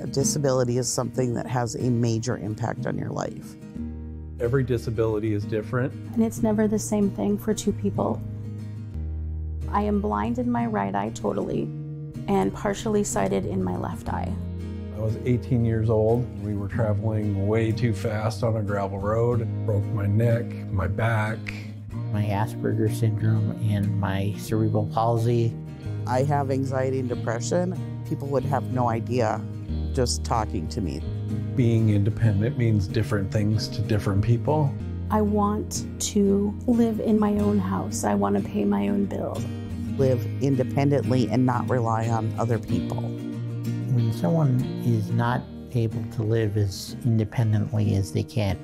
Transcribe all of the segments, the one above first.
disability is something that has a major impact on your life. Every disability is different. And it's never the same thing for two people. I am blind in my right eye totally and partially sighted in my left eye. I was 18 years old. We were traveling way too fast on a gravel road. Broke my neck, my back. My Asperger's syndrome and my cerebral palsy. I have anxiety and depression. People would have no idea just talking to me. Being independent means different things to different people. I want to live in my own house. I want to pay my own bills. Live independently and not rely on other people. When someone is not able to live as independently as they can,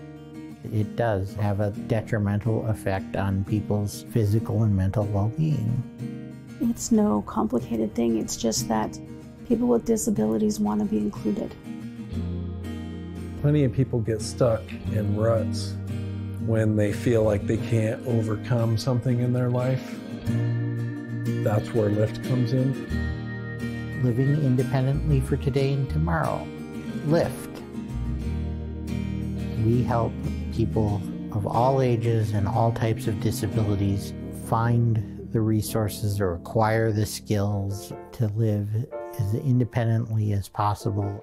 it does have a detrimental effect on people's physical and mental well-being. It's no complicated thing. It's just that people with disabilities want to be included. Plenty of people get stuck in ruts when they feel like they can't overcome something in their life. That's where LIFT comes in. Living independently for today and tomorrow. LIFT. We help people of all ages and all types of disabilities find the resources or acquire the skills to live as independently as possible.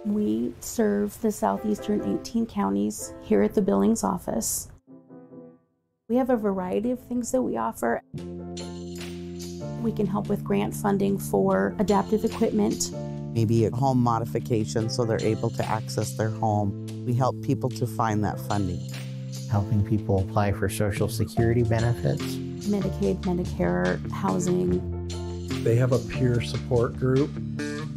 We serve the southeastern 18 counties here at the Billings office. We have a variety of things that we offer. We can help with grant funding for adaptive equipment. Maybe a home modification so they're able to access their home. We help people to find that funding. Helping people apply for Social Security benefits. Medicaid, Medicare, housing. They have a peer support group.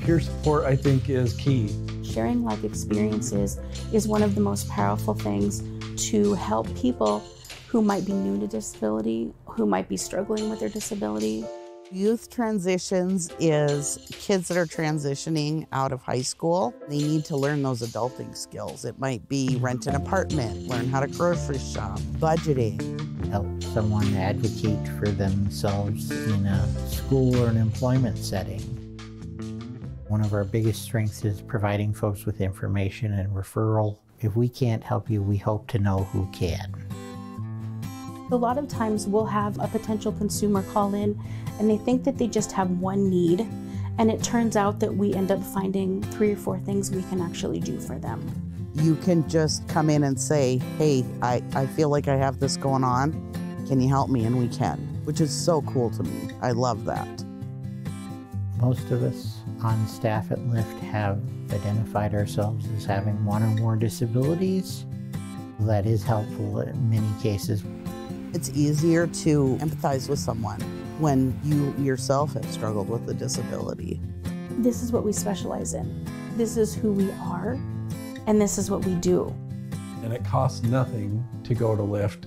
Peer support, I think, is key. Sharing life experiences is one of the most powerful things to help people who might be new to disability, who might be struggling with their disability. Youth transitions is kids that are transitioning out of high school. They need to learn those adulting skills. It might be rent an apartment, learn how to grocery shop, budgeting. Help someone advocate for themselves in a school or an employment setting. One of our biggest strengths is providing folks with information and referral. If we can't help you, we hope to know who can. A lot of times we'll have a potential consumer call in and they think that they just have one need, and it turns out that we end up finding 3 or 4 things we can actually do for them. You can just come in and say, hey, I feel like I have this going on. Can you help me? And we can, which is so cool to me. I love that. Most of us on staff at LIFT have identified ourselves as having one or more disabilities. That is helpful in many cases. It's easier to empathize with someone when you yourself have struggled with a disability. This is what we specialize in. This is who we are, and this is what we do. And it costs nothing to go to LIFT.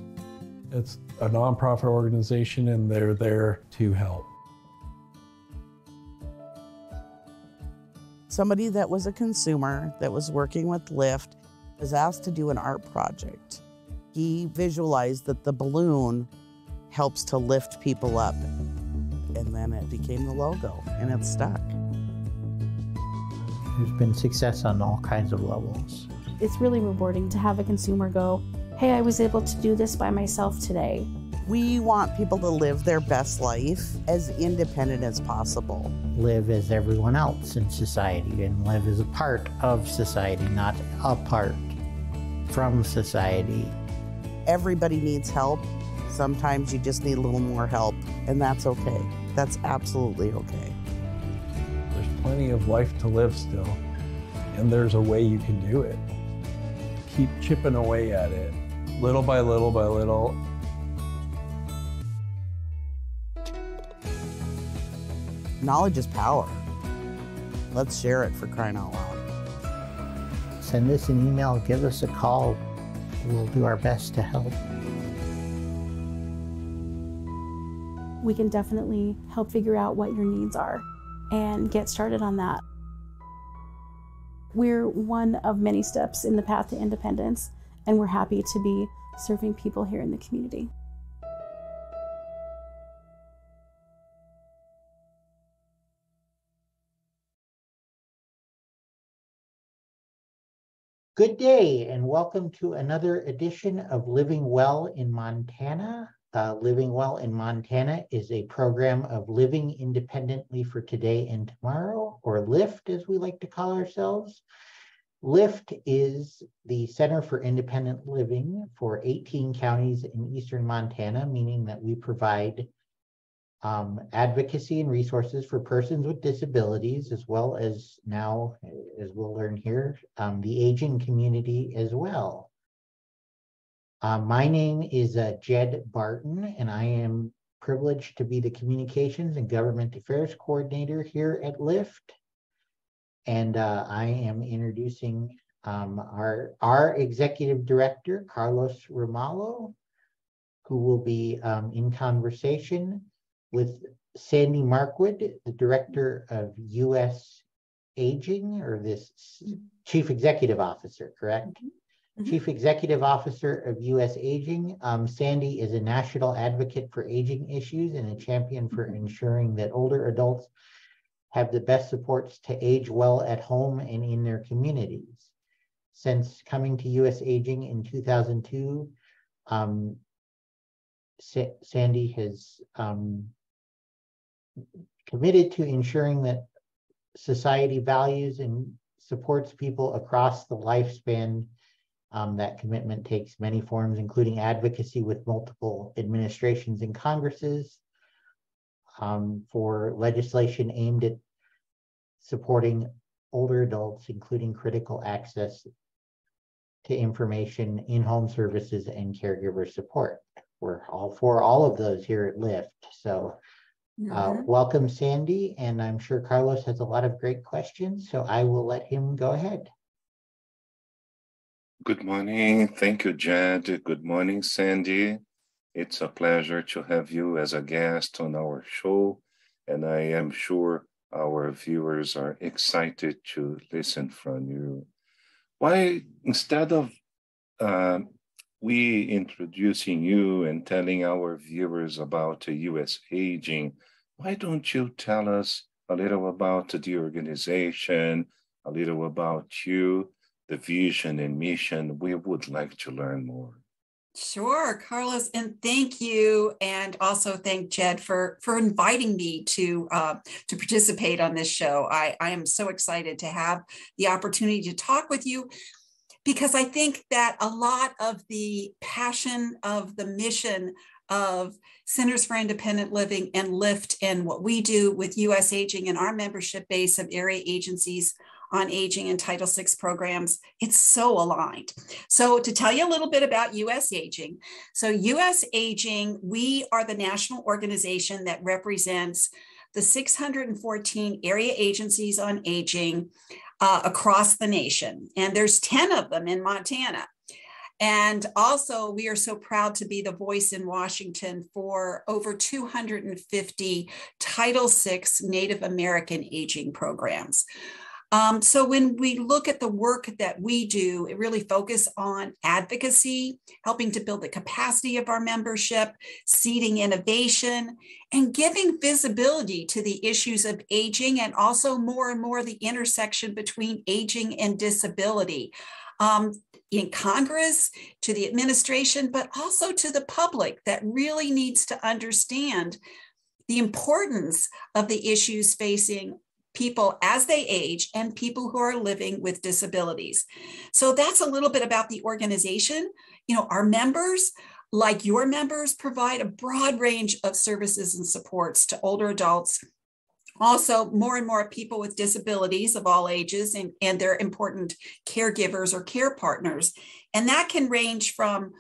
It's a nonprofit organization and they're there to help. Somebody that was a consumer that was working with LIFT was asked to do an art project. He visualized that the balloon helps to lift people up. And then it became the logo, and it's stuck. There's been success on all kinds of levels. It's really rewarding to have a consumer go, hey, I was able to do this by myself today. We want people to live their best life as independent as possible. Live as everyone else in society and live as a part of society, not apart from society. Everybody needs help. Sometimes you just need a little more help, and that's okay. That's absolutely okay. There's plenty of life to live still, and there's a way you can do it. Keep chipping away at it, little by little by little. Knowledge is power. Let's share it, for crying out loud. Send us an email, give us a call. We'll do our best to help. We can definitely help figure out what your needs are and get started on that. We're one of many steps in the path to independence, and we're happy to be serving people here in the community. Good day and welcome to another edition of Living Well in Montana. Living Well in Montana is a program of living independently for today and tomorrow, or LIFT as we like to call ourselves. LIFT is the Center for Independent Living for 18 counties in eastern Montana, meaning that we provide advocacy and resources for persons with disabilities, as well as now, as we'll learn here, the aging community as well. My name is Jed Barton, and I am privileged to be the Communications and Government Affairs Coordinator here at LIFT. And I am introducing our Executive Director, Carlos Ramallo, who will be in conversation with Sandy Markwood, the Director of U.S. Aging, or this Chief Executive Officer, correct? Mm-hmm. Chief Executive Officer of U.S. Aging. Sandy is a national advocate for aging issues and a champion for ensuring that older adults have the best supports to age well at home and in their communities. Since coming to U.S. Aging in 2002, Sandy has committed to ensuring that society values and supports people across the lifespan. That commitment takes many forms, including advocacy with multiple administrations and Congresses for legislation aimed at supporting older adults, including critical access to information, in-home services, and caregiver support. We're all for all of those here at LIFT. So welcome, Sandy, and I'm sure Carlos has a lot of great questions, so I will let him go ahead. Good morning. Thank you, Jed. Good morning, Sandy. It's a pleasure to have you as a guest on our show, and I am sure our viewers are excited to listen from you. Why, instead of we introducing you and telling our viewers about U.S. Aging, why don't you tell us a little about the organization, a little about you, the vision and mission? We would like to learn more. Sure, Carlos, and thank you, and also thank Jed for inviting me to participate on this show. I am so excited to have the opportunity to talk with you, because I think that a lot of the passion of the mission of Centers for Independent Living and LIFT and what we do with U.S. Aging and our membership base of area agencies on aging and Title VI programs, it's so aligned. So to tell you a little bit about U.S. Aging. So U.S. Aging, we are the national organization that represents the 614 area agencies on aging across the nation. And there's 10 of them in Montana. And also, we are so proud to be the voice in Washington for over 250 Title VI Native American aging programs. So when we look at the work that we do, it really focuses on advocacy, helping to build the capacity of our membership, seeding innovation, and giving visibility to the issues of aging, and also more and more the intersection between aging and disability. In Congress, to the administration, but also to the public that really needs to understand the importance of the issues facing people as they age and people who are living with disabilities. So that's a little bit about the organization. You know, our members, like your members, provide a broad range of services and supports to older adults. Also, more and more people with disabilities of all ages and their important caregivers or care partners. And that can range from,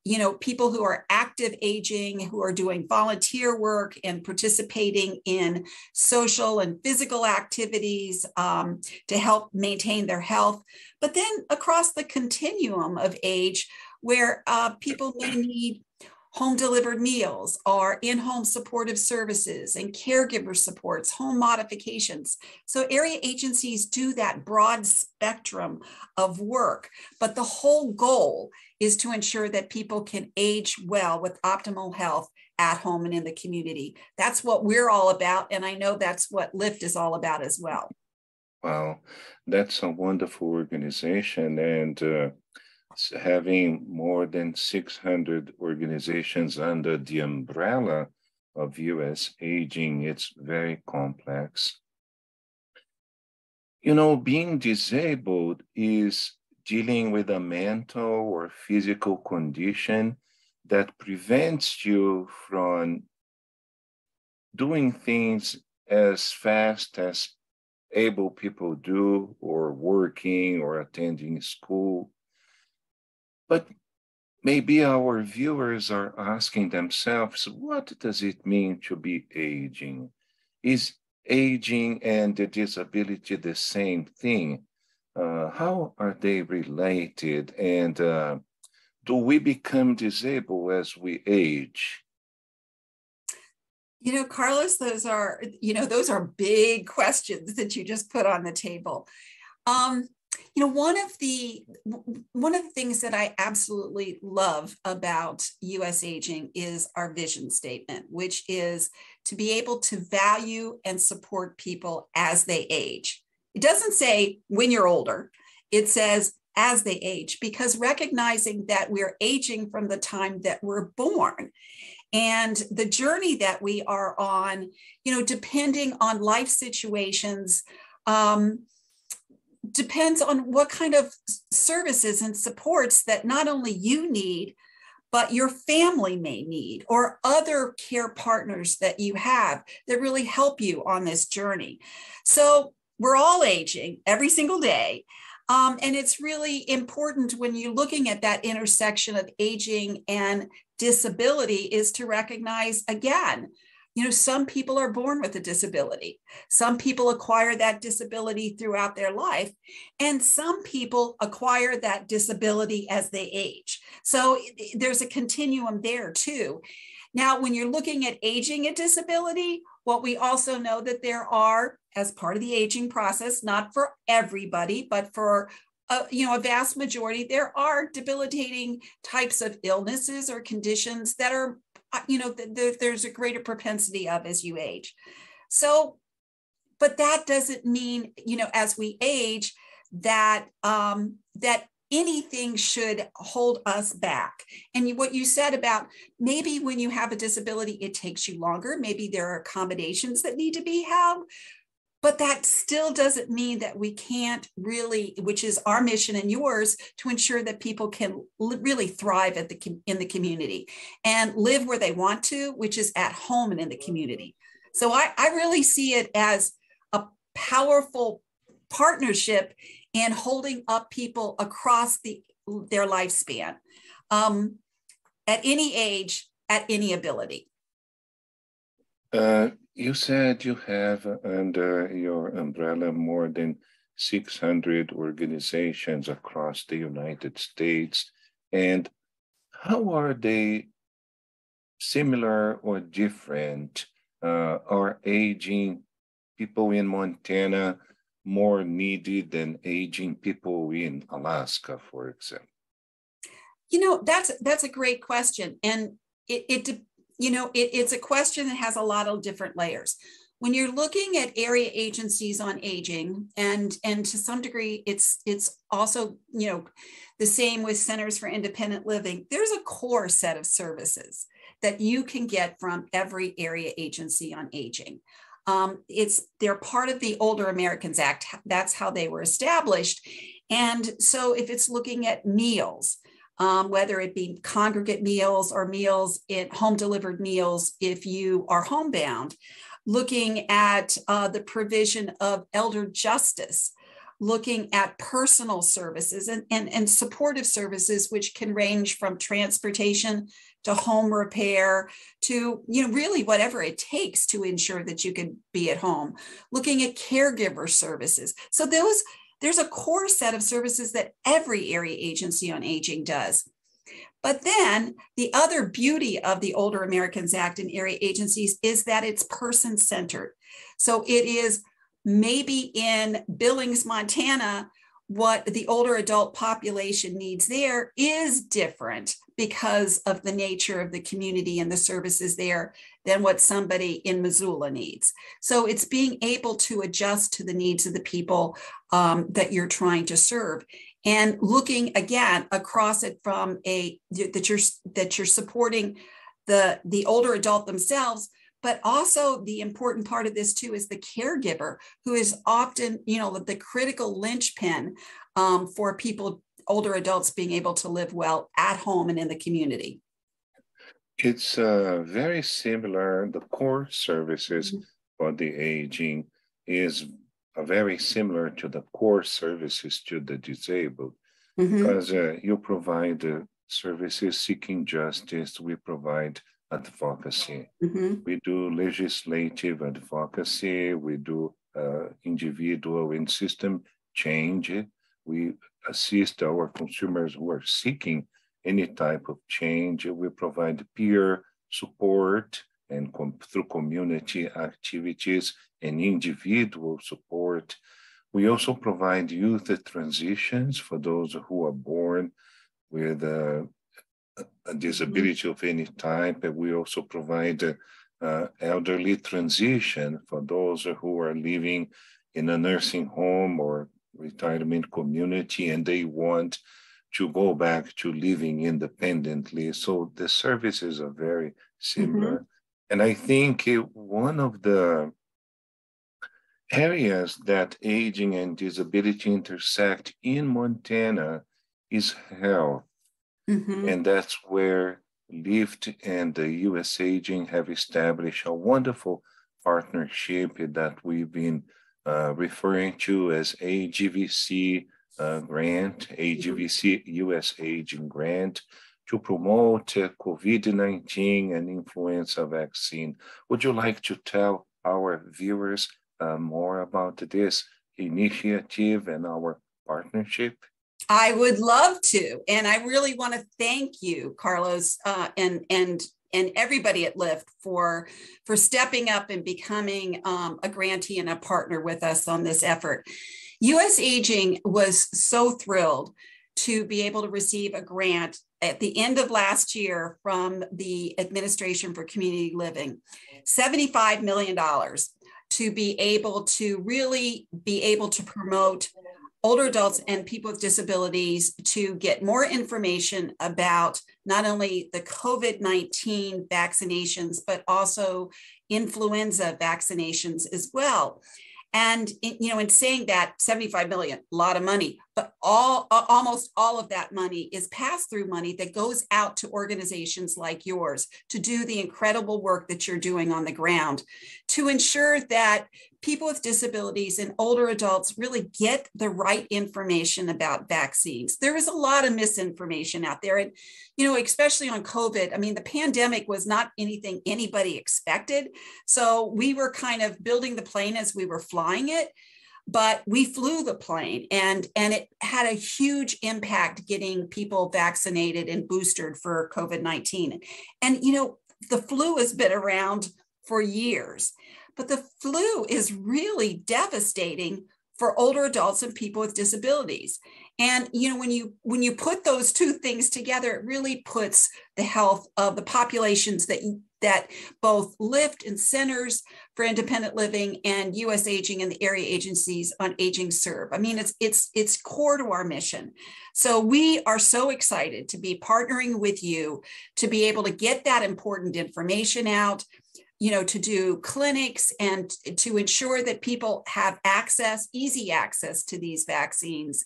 you know, people who are active aging, who are doing volunteer work and participating in social and physical activities to help maintain their health. But then across the continuum of age, where people may need home delivered meals or in-home supportive services and caregiver supports, home modifications. So area agencies do that broad spectrum of work, but the whole goal is to ensure that people can age well with optimal health at home and in the community. That's what we're all about. And I know that's what LIFT is all about as well. Wow, that's a wonderful organization. And having more than 600 organizations under the umbrella of US Aging, it's very complex. You know, being disabled is dealing with a mental or physical condition that prevents you from doing things as fast as able people do, or working or attending school. But maybe our viewers are asking themselves, what does it mean to be aging? Is aging and the disability the same thing? How are they related? And do we become disabled as we age? You know, Carlos, those are big questions that you just put on the table. You know, one of the things that I absolutely love about US Aging is our vision statement, which is to be able to value and support people as they age. It doesn't say when you're older, it says as they age, because recognizing that we're aging from the time that we're born. And the journey that we are on, you know, depending on life situations, depends on what kind of services and supports that not only you need, but your family may need, or other care partners that you have that really help you on this journey. So we're all aging every single day. And it's really important when you're looking at that intersection of aging and disability is to recognize, again, you know, some people are born with a disability. Some people acquire that disability throughout their life, and some people acquire that disability as they age. So there's a continuum there too. Now, when you're looking at aging and disability, what we also know that there are, as part of the aging process, not for everybody, but for a vast majority, there are debilitating types of illnesses or conditions that are, there's a greater propensity of as you age. So, but that doesn't mean, as we age, that anything should hold us back. And what you said about maybe when you have a disability, it takes you longer. Maybe there are accommodations that need to be held. But that still doesn't mean that we can't really, which is our mission and yours, to ensure that people can really thrive in the community and live where they want to, which is at home and in the community. So I really see it as a powerful partnership in holding up people across their lifespan, at any age, at any ability. You said you have under your umbrella more than 600 organizations across the United States. And how are they similar or different? Are aging people in Montana more needed than aging people in Alaska, for example? That's a great question. And it's a question that has a lot of different layers. When you're looking at area agencies on aging, and to some degree, it's also, the same with Centers for Independent Living, there's a core set of services that you can get from every area agency on aging. They're part of the Older Americans Act. That's how they were established. And so if it's looking at meals, whether it be congregate meals or meals in home delivered meals, if you are homebound, looking at the provision of elder justice, looking at personal services and supportive services, which can range from transportation to home repair to, really whatever it takes to ensure that you can be at home, looking at caregiver services. So there's a core set of services that every area agency on aging does. But then the other beauty of the Older Americans Act and area agencies is that it's person-centered. So it is maybe in Billings, Montana, what the older adult population needs there is different because of the nature of the community and the services there than what somebody in Missoula needs. So it's being able to adjust to the needs of the people that you're trying to serve, and looking again across it from that you're supporting the older adult themselves. But also the important part of this too is the caregiver, who is often, the critical linchpin for people, older adults, being able to live well at home and in the community. It's very similar. The core services for the aging is very similar to the core services to the disabled, because you provide services seeking justice, we provide advocacy. We do legislative advocacy, we do individual and system change. We assist our consumers who are seeking any type of change. We provide peer support and through community activities and individual support. We also provide youth transitions for those who are born with a disability of any type. And we also provide elderly transition for those who are living in a nursing home or retirement community and they want to go back to living independently. So the services are very similar. And I think one of the areas that aging and disability intersect in Montana is health. And that's where LIFT and the US Aging have established a wonderful partnership that we've been referring to as AGVC grant, AGVC US Aging grant, to promote COVID-19 and influenza vaccine. Would you like to tell our viewers more about this initiative and our partnership? I would love to. And I really want to thank you, Carlos, and everybody at LIFT for stepping up and becoming a grantee and a partner with us on this effort. US Aging was so thrilled to be able to receive a grant at the end of last year from the Administration for Community Living, $75 million, to be able to really be able to promote older adults and people with disabilities to get more information about not only the COVID-19 vaccinations, but also influenza vaccinations as well. And, in saying that, 75 million, a lot of money, but almost all of that money is pass-through money that goes out to organizations like yours to do the incredible work that you're doing on the ground to ensure that people with disabilities and older adults really get the right information about vaccines. There is a lot of misinformation out there. And, especially on COVID, the pandemic was not anything anybody expected. So we were kind of building the plane as we were flying it, but we flew the plane and it had a huge impact getting people vaccinated and boosted for COVID-19. And, the flu has been around for years. But the flu is really devastating for older adults and people with disabilities. And when you put those two things together, it really puts the health of the populations that both LIFT and Centers for Independent Living and US Aging and the area agencies on aging serve. It's core to our mission. So we are so excited to be partnering with you to be able to get that important information out, to do clinics and to ensure that people have easy access to these vaccines.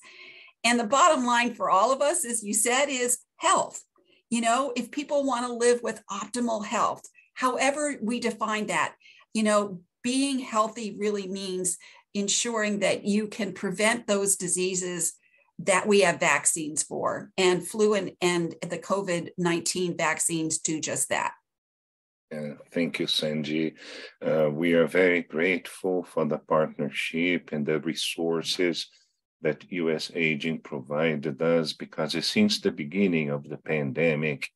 And the bottom line for all of us, as you said, is health. If people want to live with optimal health, however we define that, being healthy really means ensuring that you can prevent those diseases that we have vaccines for. And flu and the COVID-19 vaccines do just that. Thank you, Sandy. We are very grateful for the partnership and the resources that US Aging provided us, because since the beginning of the pandemic,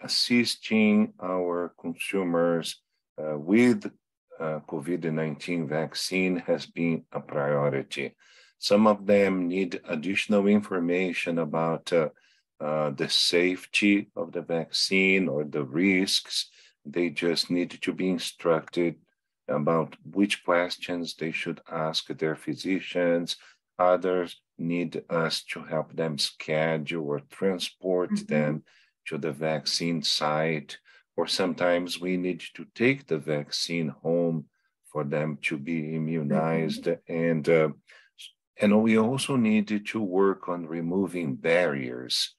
assisting our consumers with COVID-19 vaccine has been a priority. Some of them need additional information about the safety of the vaccine or the risks. They just need to be instructed about which questions they should ask their physicians. Others need us to help them schedule or transport them to the vaccine site, or sometimes we need to take the vaccine home for them to be immunized. And we also need to work on removing barriers.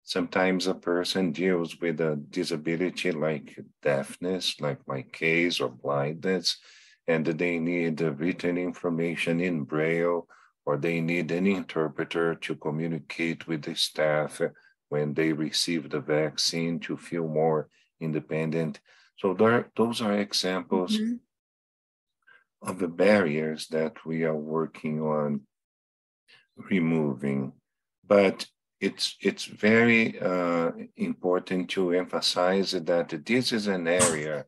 Sometimes a person deals with a disability like deafness, like my case, or blindness, and they need written information in Braille, or they need an interpreter to communicate with the staff when they receive the vaccine to feel more independent. So those are examples of the barriers that we are working on removing. But it's very important to emphasize that this is an area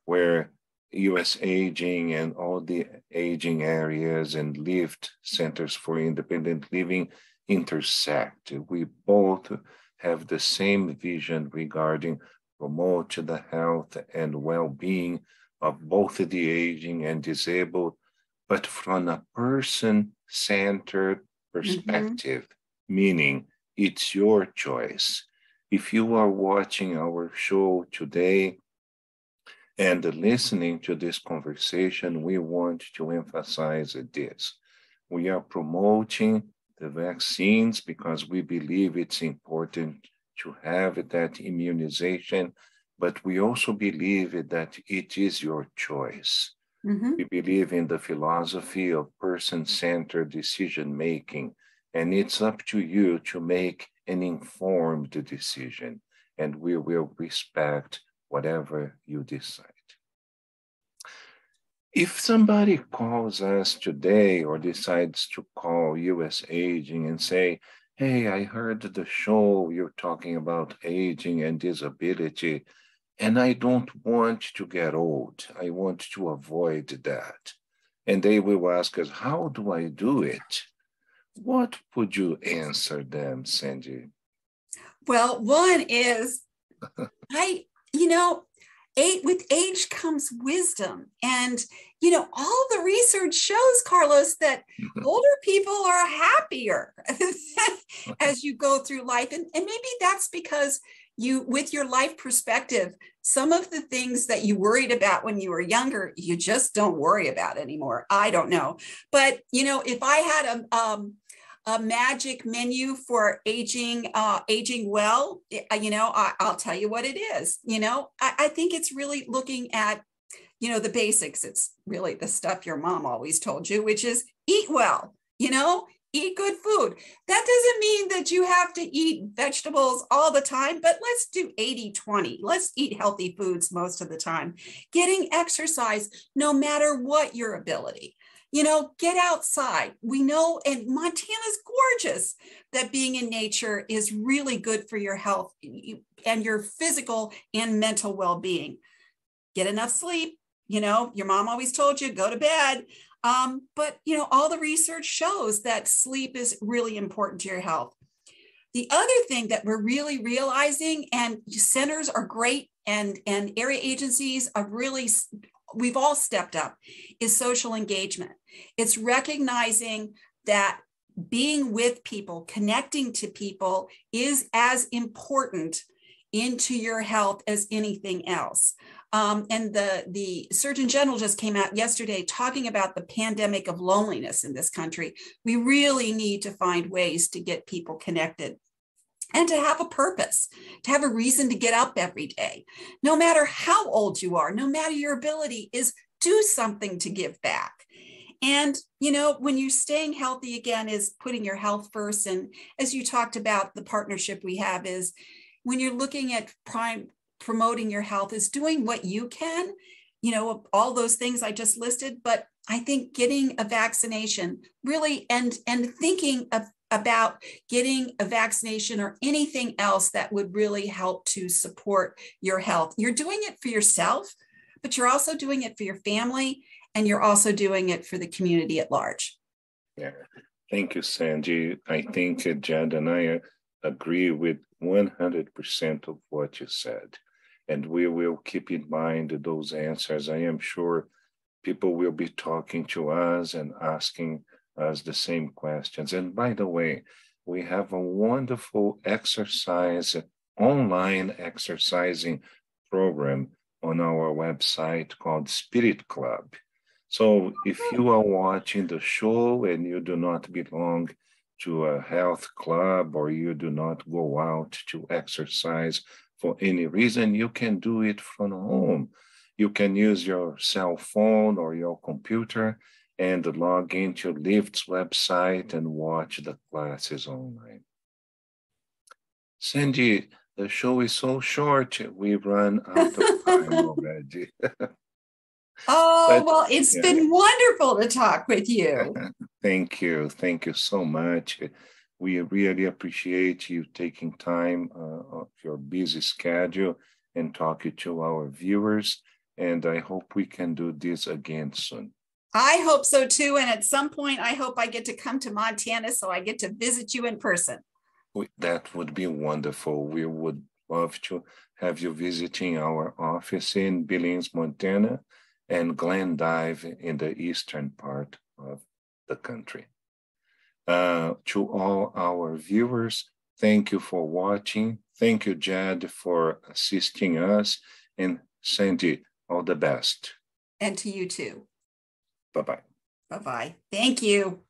where U.S. Aging and all the aging areas and LIFT, Centers for Independent Living, intersect. We both have the same vision regarding promote the health and well-being of both the aging and disabled, but from a person-centered perspective, meaning it's your choice. If you are watching our show today and listening to this conversation, we want to emphasize this. We are promoting the vaccines because we believe it's important to have that immunization, but we also believe that it is your choice. We believe in the philosophy of person-centered decision-making, and it's up to you to make an informed decision, and we will respect whatever you decide. If somebody calls us today or decides to call U.S. Aging and say, hey, I heard the show, you're talking about aging and disability, and I don't want to get old. I want to avoid that. And they will ask us, how do I do it? What would you answer them, Sandy? Well, one is, with age comes wisdom. And, all the research shows, Carlos, that older people are happier as you go through life. And maybe that's because with your life perspective, some of the things that you worried about when you were younger, you just don't worry about anymore. I don't know. But, if I had a magic menu for aging well, I'll tell you what it is. I think it's really looking at, the basics. It's really the stuff your mom always told you, which is eat well, eat good food. That doesn't mean that you have to eat vegetables all the time, but let's do 80-20. Let's eat healthy foods most of the time. Getting exercise, no matter what your ability. Get outside. We know, and Montana's gorgeous, that being in nature is really good for your health and your physical and mental well-being. Get enough sleep. Your mom always told you, go to bed. But all the research shows that sleep is really important to your health. The other thing that we're really realizing, and centers are great, and area agencies are really, we've all stepped up, is social engagement. It's recognizing that being with people, connecting to people is as important into your health as anything else. And the Surgeon General just came out yesterday talking about the pandemic of loneliness in this country. We really need to find ways to get people connected and to have a purpose, to have a reason to get up every day. No matter how old you are, no matter your ability, is do something to give back. And, when you're staying healthy, again, is putting your health first. And as you talked about, the partnership we have is when you're looking at promoting your health is doing what you can, all those things I just listed. But I think getting a vaccination really, and thinking about getting a vaccination or anything else that would really help to support your health. You're doing it for yourself, but you're also doing it for your family, and you're also doing it for the community at large. Yeah, thank you, Sandy. I think Jed and I agree with 100% of what you said. And we will keep in mind those answers. I am sure people will be talking to us and asking us the same questions. And by the way, we have a wonderful online exercising program on our website called Spirit Club. So if you are watching the show and you do not belong to a health club or you do not go out to exercise for any reason, you can do it from home. You can use your cell phone or your computer and log into Lift's website and watch the classes online. Sandy, the show is so short, we run out of time already. Well, it's been wonderful to talk with you. Thank you. Thank you so much. We really appreciate you taking time of your busy schedule and talking to our viewers. And I hope we can do this again soon. I hope so too. And at some point, I hope I get to come to Montana so I get to visit you in person. That would be wonderful. We would love to have you visiting our office in Billings, Montana, and Glendive in the eastern part of the country. To all our viewers, thank you for watching. Thank you, Jed, for assisting us. And Sandy, all the best. And to you too. Bye-bye. Bye-bye. Thank you.